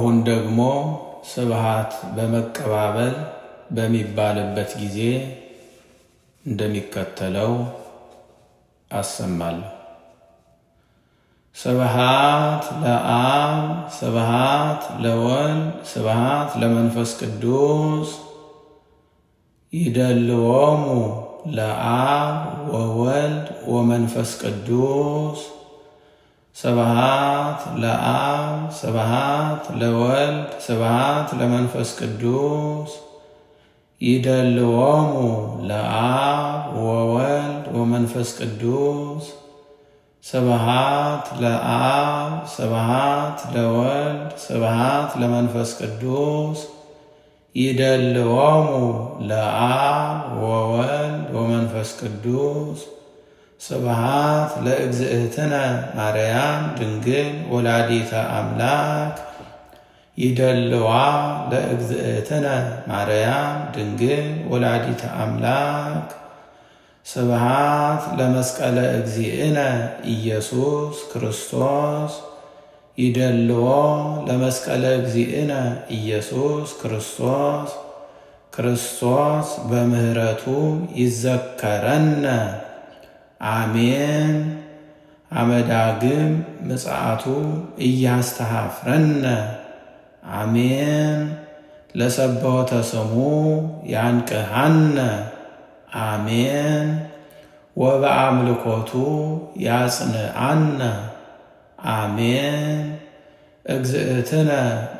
አሁን ደግሞ ስብሐት በመቀባበል በሚባልበት ጊዜ እንደሚከተለው አሰማለሁ። ስብሐት ለአብ፣ ስብሐት ለወልድ፣ ስብሐት ለመንፈስ ቅዱስ ይደልዎሙ ለአብ ወወልድ ወመንፈስ ቅዱስ። ስብሐት ለአብ፣ ስብሐት ለወልድ፣ ስብሐት ለመንፈስ ቅዱስ ይደልዎሙ ለአብ ወወልድ ወመንፈስ ቅዱስ። ስብሐት ለአብ፣ ስብሐት ለወልድ፣ ስብሐት ለመንፈስ ቅዱስ ይደልዎሙ ለአብ ወወልድ ወመንፈስ ቅዱስ። ስብሐት ለእግዝእትነ ማርያም ድንግል ወላዲተ አምላክ ይደልዋ ለእግዝእትነ ማርያም ድንግል ወላዲተ አምላክ። ስብሐት ለመስቀለ እግዚእነ ኢየሱስ ክርስቶስ ይደልዎ ለመስቀለ እግዚእነ ኢየሱስ ክርስቶስ። ክርስቶስ በምህረቱ ይዘከረነ አሜን። አመዳግም ምጽአቱ እያስተሐፍረነ አሜን። ለሰብሖተ ስሙ ያንቅሐነ አሜን። ወበአምልኮቱ ያጽንዓነ አሜን። እግዝእትነ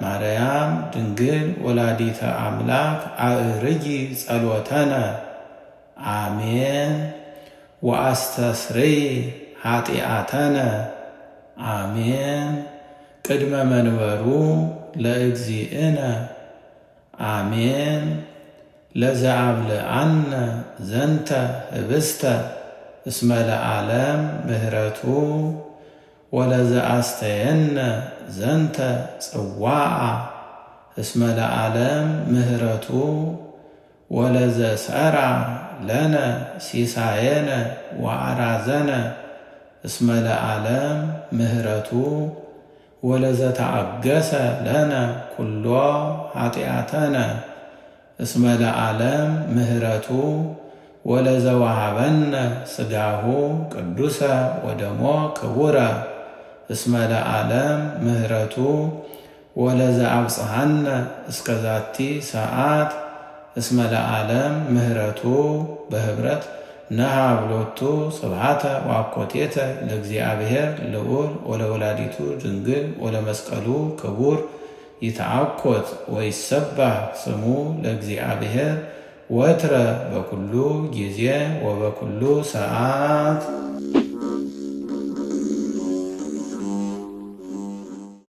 ማርያም ድንግል ወላዲተ አምላክ አዕርጊ ጸሎተነ አሜን። ወአስተስርይ ኃጢአተነ አሜን። ቅድመ መንበሩ ለእግዚእነ አሜን። ለዘአብልዐነ ዘንተ ህብስተ እስመ ለዓለም ምህረቱ ወለዘአስተየነ ዘንተ ጽዋዓ እስመ ለዓለም ምህረቱ ወለዘሰራ ለነ ሲሳየነ ወአራዘነ እስመ ለዓለም ምህረቱ ወለዘተአገሰ ለነ ኩሎ ኃጢአተነ እስመ ለዓለም ምህረቱ ወለዘወሃበነ ሥጋሁ ቅዱሰ ወደሞ ክቡረ እስመ ለዓለም ምህረቱ ወለዘአብጽሐነ እስከ ዛቲ ሰዓት እስመ ለዓለም ምህረቱ። በህብረት ነሃብሎቱ ስብሐተ ወአኮቴተ ለእግዚአብሔር ልዑል ወለወላዲቱ ድንግል ወለመስቀሉ ክቡር ይትአኮት ወይሰባህ ስሙ ለእግዚአብሔር ወትረ በኩሉ ጊዜ ወበኩሉ ሰዓት